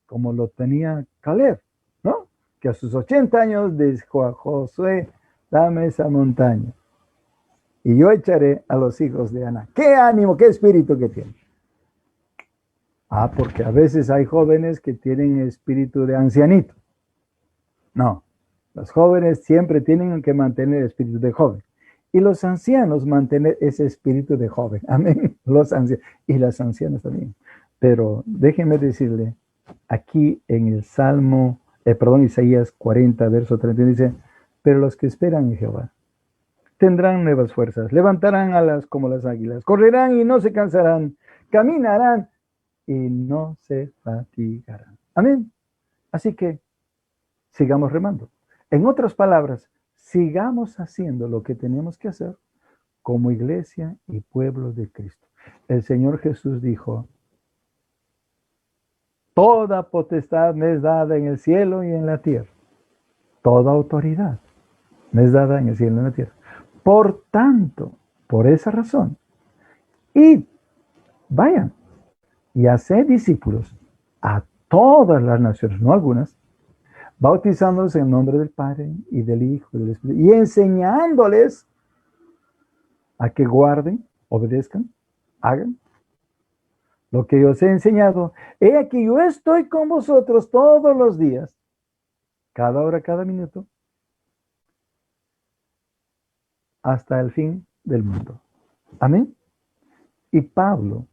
Como lo tenía Caleb, ¿no? Que a sus 80 años dijo a Josué, dame esa montaña y yo echaré a los hijos de Aná. ¡Qué ánimo, qué espíritu que tiene! Porque a veces hay jóvenes que tienen espíritu de ancianito. No, los jóvenes siempre tienen que mantener el espíritu de joven. Y los ancianos mantener ese espíritu de joven. Amén. Los ancianos. Y las ancianas también. Pero déjenme decirle, aquí en el Isaías 40, verso 31, dice, pero los que esperan en Jehová tendrán nuevas fuerzas, levantarán alas como las águilas, correrán y no se cansarán, caminarán y no se fatigarán. Amén. Así que sigamos remando. En otras palabras, sigamos haciendo lo que tenemos que hacer como iglesia y pueblo de Cristo. El Señor Jesús dijo, toda potestad me es dada en el cielo y en la tierra. Toda autoridad me es dada en el cielo y en la tierra. Por tanto, por esa razón, id, vayan y haced discípulos a todas las naciones, no algunas, bautizándolos en nombre del Padre y del Hijo y del Espíritu, y enseñándoles a que guarden, obedezcan, hagan lo que yo os he enseñado. He aquí, yo estoy con vosotros todos los días, cada hora, cada minuto, hasta el fin del mundo. Amén. Y Pablo,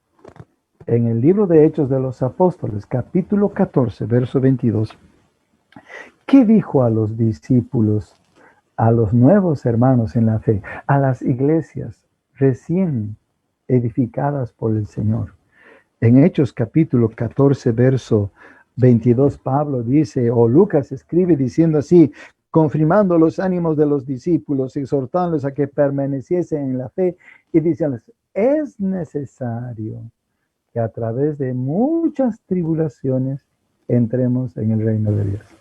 en el libro de Hechos de los Apóstoles, capítulo 14, verso 22, ¿Qué dijo a los discípulos, a los nuevos hermanos en la fe, a las iglesias recién edificadas por el Señor? En Hechos capítulo 14, verso 22, Pablo dice, o Lucas escribe diciendo así, confirmando los ánimos de los discípulos, exhortándolos a que permaneciesen en la fe y diciéndoles, es necesario que a través de muchas tribulaciones entremos en el reino de Dios.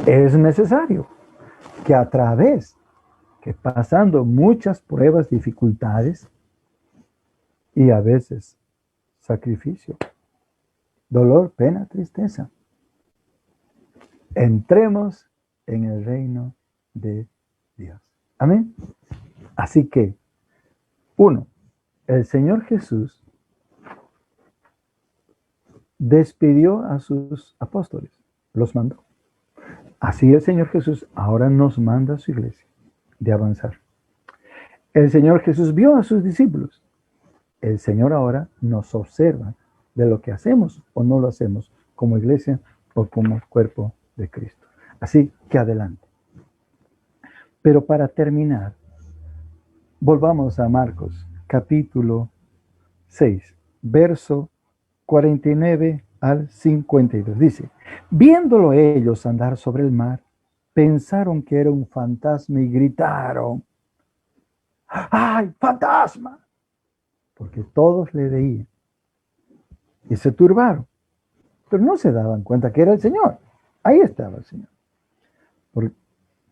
Es necesario que a través, que pasando muchas pruebas, dificultades y a veces sacrificio, dolor, pena, tristeza, entremos en el reino de Dios. Amén. Así que, uno, el Señor Jesús despidió a sus apóstoles, los mandó. Así el Señor Jesús ahora nos manda a su iglesia de avanzar. El Señor Jesús vio a sus discípulos. El Señor ahora nos observa de lo que hacemos o no lo hacemos como iglesia o como cuerpo de Cristo. Así que adelante. Pero para terminar, volvamos a Marcos, capítulo 6, verso 49 al 52. Dice, viéndolo ellos andar sobre el mar, pensaron que era un fantasma y gritaron, ¡ay, fantasma! Porque todos le veían y se turbaron, pero no se daban cuenta que era el Señor. Ahí estaba el Señor.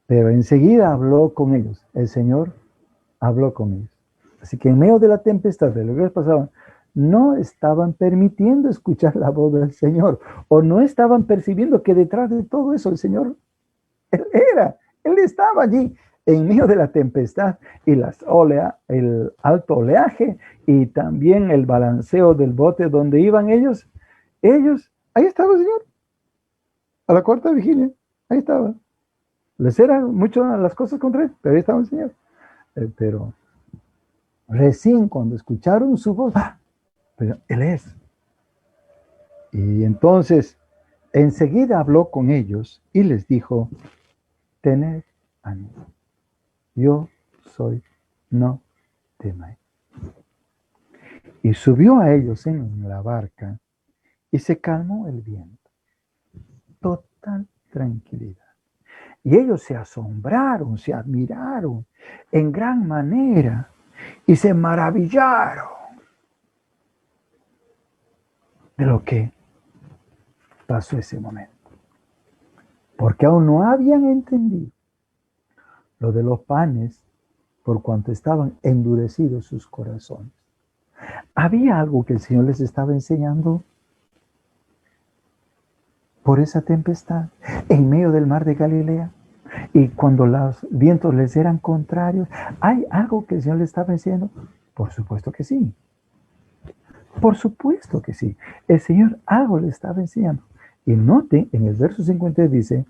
Pero enseguida habló con ellos. El Señor habló con ellos. Así que en medio de la tempestad, de lo que les pasaba, no estaban permitiendo escuchar la voz del Señor, o no estaban percibiendo que detrás de todo eso el Señor, Él estaba allí en medio de la tempestad y el alto oleaje y también el balanceo del bote donde iban ellos, ahí estaba el Señor, a la cuarta vigilia, ahí estaba. Les eran muchas las cosas contra Él, pero ahí estaba el Señor. Pero recién cuando escucharon su voz, pero Él es. Y entonces enseguida habló con ellos y les dijo, tened ánimo, yo soy, no temáis. Y subió a ellos en la barca y se calmó el viento. Total tranquilidad. Y ellos se asombraron, se admiraron en gran manera y se maravillaron de lo que pasó ese momento. Porque aún no habían entendido lo de los panes por cuanto estaban endurecidos sus corazones. Había algo que el Señor les estaba enseñando por esa tempestad en medio del mar de Galilea. Y cuando los vientos les eran contrarios, ¿hay algo que el Señor les estaba enseñando? Por supuesto que sí. Por supuesto que sí. El Señor algo le estaba enseñando. Y noten, en el verso 50 dice,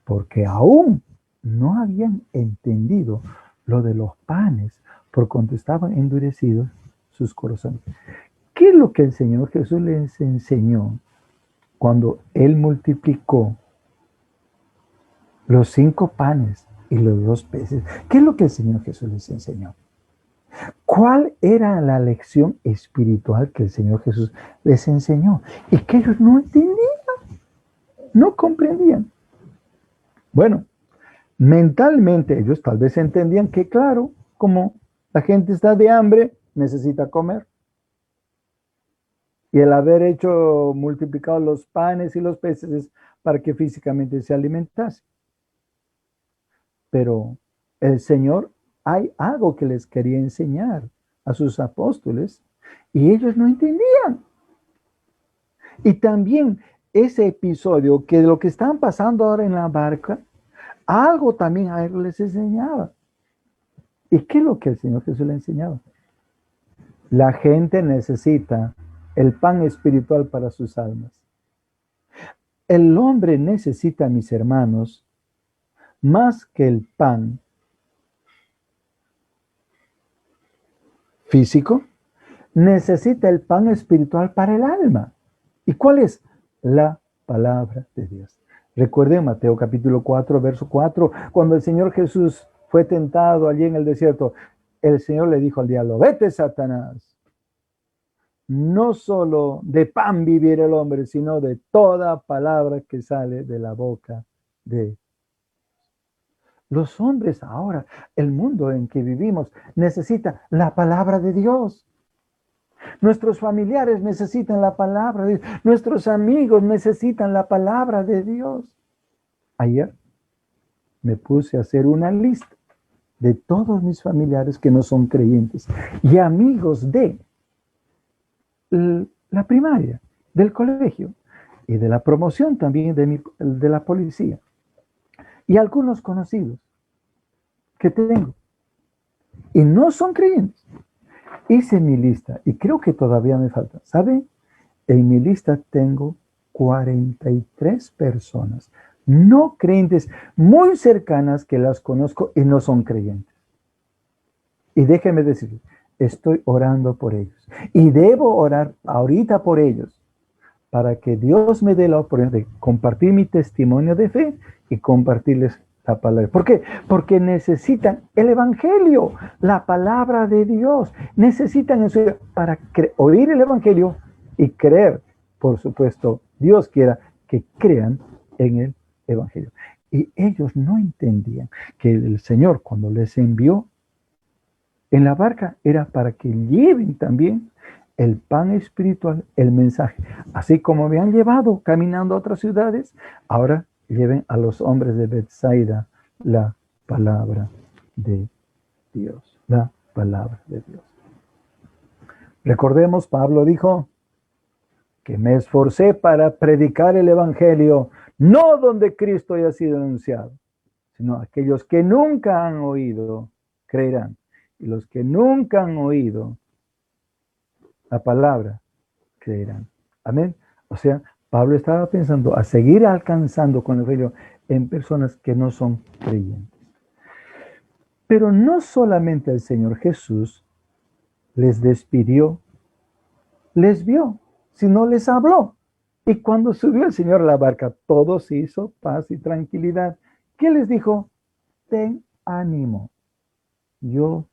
porque aún no habían entendido lo de los panes, por cuanto estaban endurecidos sus corazones. ¿Qué es lo que el Señor Jesús les enseñó cuando Él multiplicó los 5 panes y los 2 peces? ¿Qué es lo que el Señor Jesús les enseñó? ¿Cuál era la lección espiritual que el Señor Jesús les enseñó? Y que ellos no entendían, no comprendían. Bueno, mentalmente ellos tal vez entendían que, claro, como la gente está de hambre, necesita comer. Y el haber multiplicado los panes y los peces es para que físicamente se alimentase. Pero el Señor, hay algo que les quería enseñar a sus apóstoles y ellos no entendían. Y también ese episodio que lo que están pasando ahora en la barca, algo también a ellos les enseñaba. ¿Y qué es lo que el Señor Jesús le enseñaba? La gente necesita el pan espiritual para sus almas. El hombre necesita, mis hermanos, más que el pan físico, necesita el pan espiritual para el alma. ¿Y cuál es? La palabra de Dios. Recuerden Mateo capítulo 4, verso 4, cuando el Señor Jesús fue tentado allí en el desierto, el Señor le dijo al diablo, vete, Satanás. No solo de pan vivirá el hombre, sino de toda palabra que sale de la boca de los hombres ahora. El mundo en que vivimos necesita la palabra de Dios. Nuestros familiares necesitan la palabra de Dios. Nuestros amigos necesitan la palabra de Dios. Ayer me puse a hacer una lista de todos mis familiares que no son creyentes y amigos de la primaria, del colegio y de la promoción también de la policía. Y algunos conocidos que tengo y no son creyentes. Hice mi lista y creo que todavía me falta. ¿Saben? En mi lista tengo 43 personas no creyentes muy cercanas que las conozco y no son creyentes. Y déjenme decirles, estoy orando por ellos. Y debo orar ahorita por ellos para que Dios me dé la oportunidad de compartir mi testimonio de fe y compartirles la palabra. ¿Por qué? Porque necesitan el evangelio, la palabra de Dios. Necesitan eso para oír el evangelio y creer. Por supuesto, Dios quiera que crean en el evangelio. Y ellos no entendían que el Señor, cuando les envió en la barca, era para que lleven también el pan espiritual, el mensaje. Así como me han llevado caminando a otras ciudades, ahora lleven a los hombres de Bethsaida la palabra de Dios. La palabra de Dios. Recordemos, Pablo dijo que me esforcé para predicar el evangelio, no donde Cristo haya sido anunciado, sino aquellos que nunca han oído, creerán. Y los que nunca han oído la palabra, creerán. Amén. O sea, Pablo estaba pensando a seguir alcanzando con el evangelio en personas que no son creyentes. Pero no solamente el Señor Jesús les despidió, les vio, sino les habló. Y cuando subió el Señor a la barca, todo se hizo paz y tranquilidad. ¿Qué les dijo? Ten ánimo, yo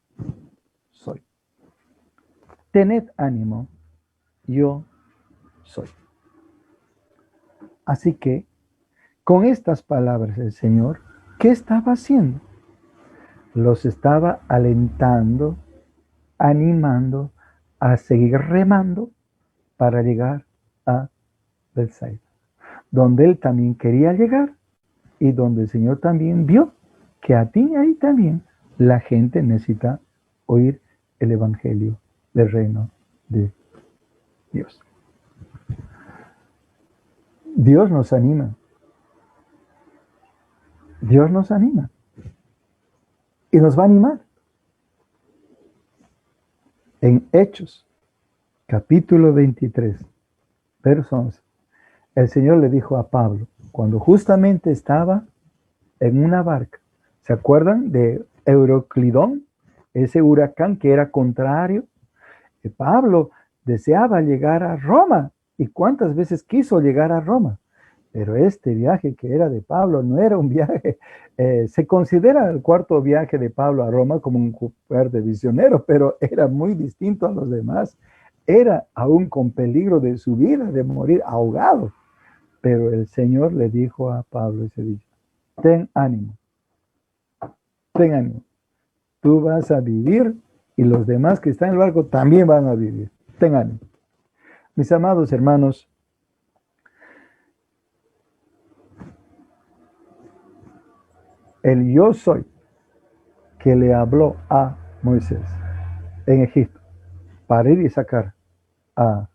soy. Tened ánimo, yo soy. Así que, con estas palabras el Señor, ¿qué estaba haciendo? Los estaba alentando, animando a seguir remando para llegar a Bethsaida, donde él también quería llegar y donde el Señor también vio que a ti y ahí también la gente necesita oír el evangelio del reino de Dios. Dios nos anima. Dios nos anima. Y nos va a animar. En Hechos, capítulo 23, verso 11, el Señor le dijo a Pablo, cuando justamente estaba en una barca, ¿se acuerdan de Euroclidón? Ese huracán que era contrario. Pablo deseaba llegar a Roma. ¿Y cuántas veces quiso llegar a Roma? Pero este viaje que era de Pablo no era un viaje, se considera el cuarto viaje de Pablo a Roma como un super de visionero, pero era muy distinto a los demás. Era aún con peligro de su vida, de morir ahogado. Pero el Señor le dijo a Pablo ese día, ten ánimo, ten ánimo. Tú vas a vivir y los demás que están en el barco también van a vivir. Ten ánimo. Mis amados hermanos, el yo soy que le habló a Moisés en Egipto para ir y sacar a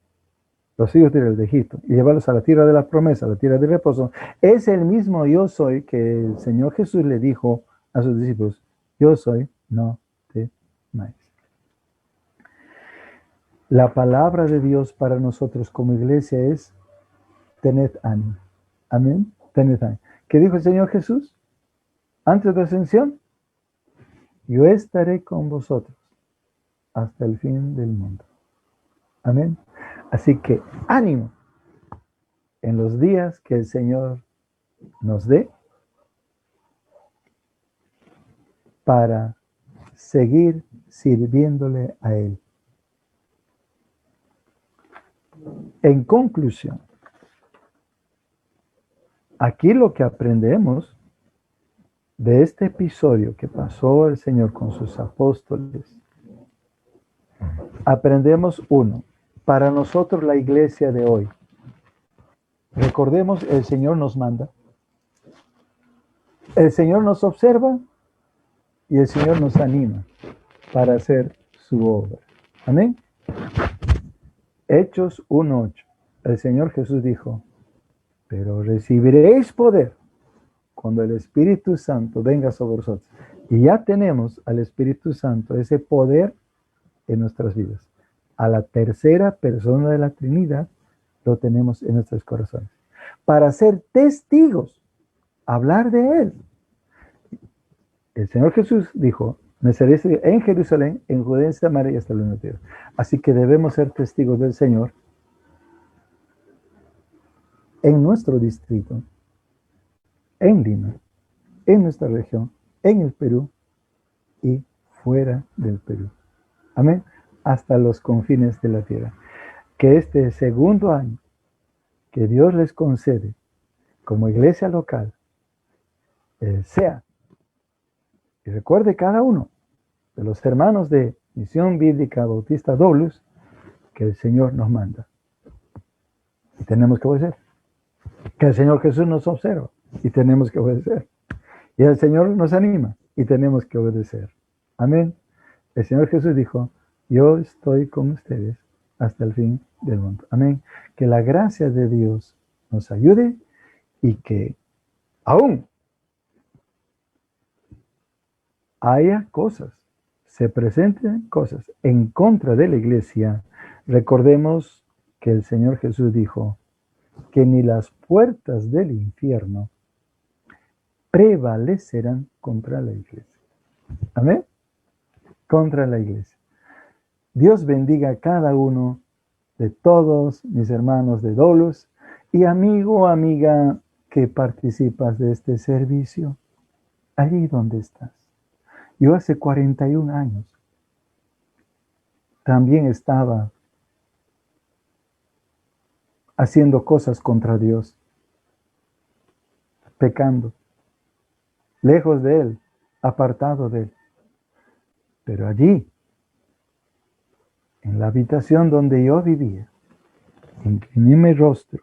los hijos de Israel de Egipto y llevarlos a la tierra de la promesa, a la tierra de reposo, es el mismo yo soy que el Señor Jesús le dijo a sus discípulos, yo soy, no temáis. La palabra de Dios para nosotros como iglesia es tened ánimo. Amén. Tened ánimo. ¿Qué dijo el Señor Jesús? Antes de la ascensión, yo estaré con vosotros hasta el fin del mundo. Amén. Así que ánimo en los días que el Señor nos dé para seguir sirviéndole a Él. En conclusión, aquí lo que aprendemos de este episodio que pasó el Señor con sus apóstoles, aprendemos uno, para nosotros la iglesia de hoy. Recordemos, el Señor nos manda, el Señor nos observa y el Señor nos anima para hacer su obra. Amén. Hechos 1:8. El Señor Jesús dijo, pero recibiréis poder cuando el Espíritu Santo venga sobre vosotros. Y ya tenemos al Espíritu Santo, ese poder en nuestras vidas. A la tercera persona de la Trinidad lo tenemos en nuestros corazones. Para ser testigos, hablar de Él. El Señor Jesús dijo, me seréis en Jerusalén, en Judea, en Samaria y hasta el último tierra. Así que debemos ser testigos del Señor en nuestro distrito, en Lima, en nuestra región, en el Perú y fuera del Perú. Amén. Hasta los confines de la tierra. Que este segundo año que Dios les concede como iglesia local sea, y recuerde cada uno de los hermanos de Misión Bíblica Bautista Doblus, que el Señor nos manda. Y tenemos que obedecer. Que el Señor Jesús nos observa y tenemos que obedecer. Y el Señor nos anima y tenemos que obedecer. Amén. El Señor Jesús dijo, yo estoy con ustedes hasta el fin del mundo. Amén. Que la gracia de Dios nos ayude y que aún haya cosas, se presenten cosas en contra de la iglesia. Recordemos que el Señor Jesús dijo que ni las puertas del infierno prevalecerán contra la iglesia. Amén. Contra la iglesia. Dios bendiga a cada uno de todos mis hermanos de Dolos y amigo, amiga que participas de este servicio, allí donde estás. Yo hace 41 años también estaba haciendo cosas contra Dios, pecando, lejos de Él, apartado de Él. Pero allí, en la habitación donde yo vivía, incliné mi rostro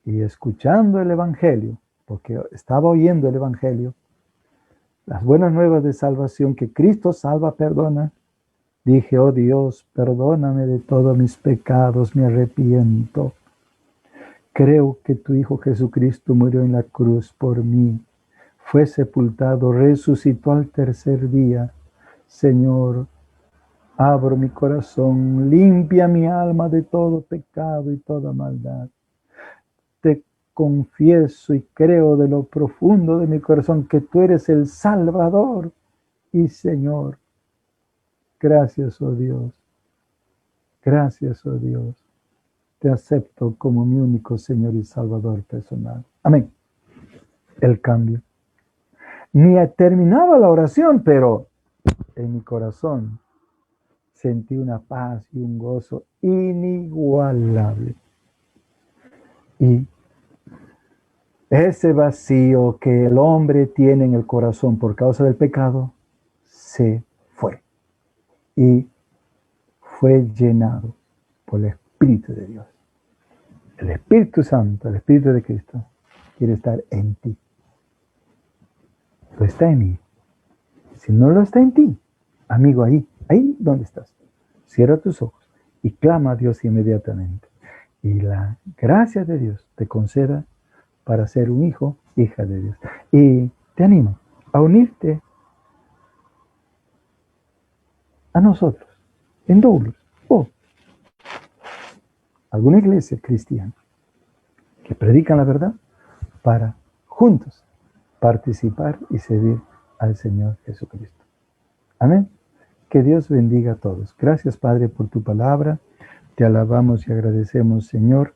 y escuchando el Evangelio, porque estaba oyendo el Evangelio, las buenas nuevas de salvación, que Cristo salva, perdona, dije, oh Dios, perdóname de todos mis pecados, me arrepiento. Creo que tu Hijo Jesucristo murió en la cruz por mí, fue sepultado, resucitó al tercer día. Señor, abro mi corazón, limpia mi alma de todo pecado y toda maldad. Te confieso y creo de lo profundo de mi corazón que tú eres el Salvador y Señor. Gracias, oh Dios. Gracias, oh Dios. Te acepto como mi único Señor y Salvador personal. Amén. El cambio. Ni terminaba la oración, pero en mi corazón sentí una paz y un gozo inigualable. Y ese vacío que el hombre tiene en el corazón por causa del pecado, se fue. Y fue llenado por el Espíritu de Dios. El Espíritu Santo, el Espíritu de Cristo, quiere estar en ti. Lo está en mí. Si no lo está en ti, amigo, ahí donde estás, cierra tus ojos y clama a Dios inmediatamente. Y la gracia de Dios te conceda para ser un hijo, hija de Dios. Y te animo a unirte a nosotros, en Douglas, o alguna iglesia cristiana que predican la verdad, para juntos participar y servir al Señor Jesucristo. Amén. Que Dios bendiga a todos. Gracias, Padre, por tu palabra. Te alabamos y agradecemos, Señor,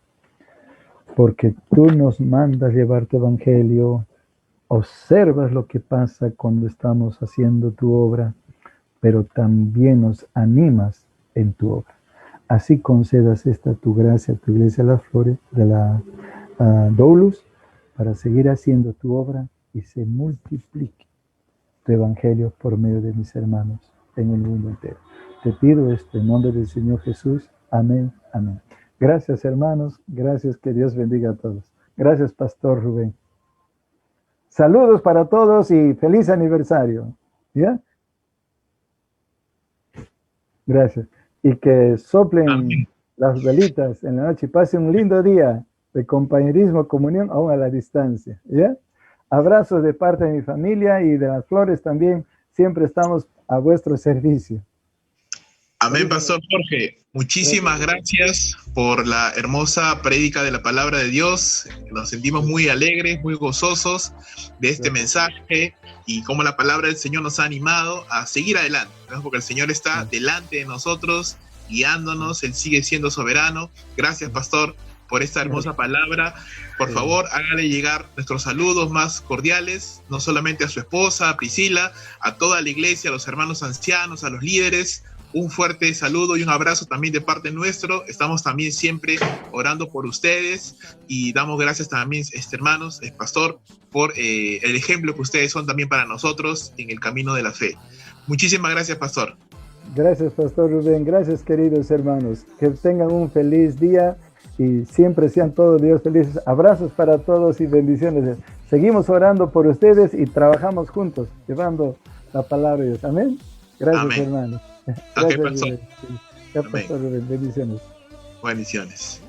porque tú nos mandas llevar tu evangelio, observas lo que pasa cuando estamos haciendo tu obra, pero también nos animas en tu obra. Así concedas esta tu gracia a tu iglesia de las flores, de la Doulos, para seguir haciendo tu obra y se multiplique tu evangelio por medio de mis hermanos en el mundo entero. Te pido esto en nombre del Señor Jesús. Amén, amén. Gracias, hermanos. Gracias, que Dios bendiga a todos. Gracias, Pastor Rubén. Saludos para todos y feliz aniversario. ¿Ya? Gracias. Y que soplen amén las velitas en la noche y pasen un lindo día de compañerismo, comunión, aún a la distancia. ¿Ya? Abrazos de parte de mi familia y de las flores también. Siempre estamos a vuestro servicio. Amén, Pastor Jorge. Muchísimas gracias por la hermosa prédica de la palabra de Dios. Nos sentimos muy alegres, muy gozosos de este mensaje y cómo la palabra del Señor nos ha animado a seguir adelante, ¿no? Porque el Señor está delante de nosotros, guiándonos. Él sigue siendo soberano. Gracias, Pastor, por esta hermosa palabra. Por favor, hágale llegar nuestros saludos más cordiales, no solamente a su esposa, a Priscila, a toda la iglesia, a los hermanos ancianos, a los líderes. Un fuerte saludo y un abrazo también de parte nuestro. Estamos también siempre orando por ustedes y damos gracias también, hermanos, pastor, por el ejemplo que ustedes son también para nosotros en el camino de la fe. Muchísimas gracias, pastor. Gracias, Pastor Rubén. Gracias, queridos hermanos. Que tengan un feliz día y siempre sean todos Dios felices. Abrazos para todos y bendiciones. Seguimos orando por ustedes y trabajamos juntos, llevando la palabra de Dios. Amén. Gracias, amén, hermanos. Gracias, pastor. Pastor Rubén. Bendiciones. Bendiciones.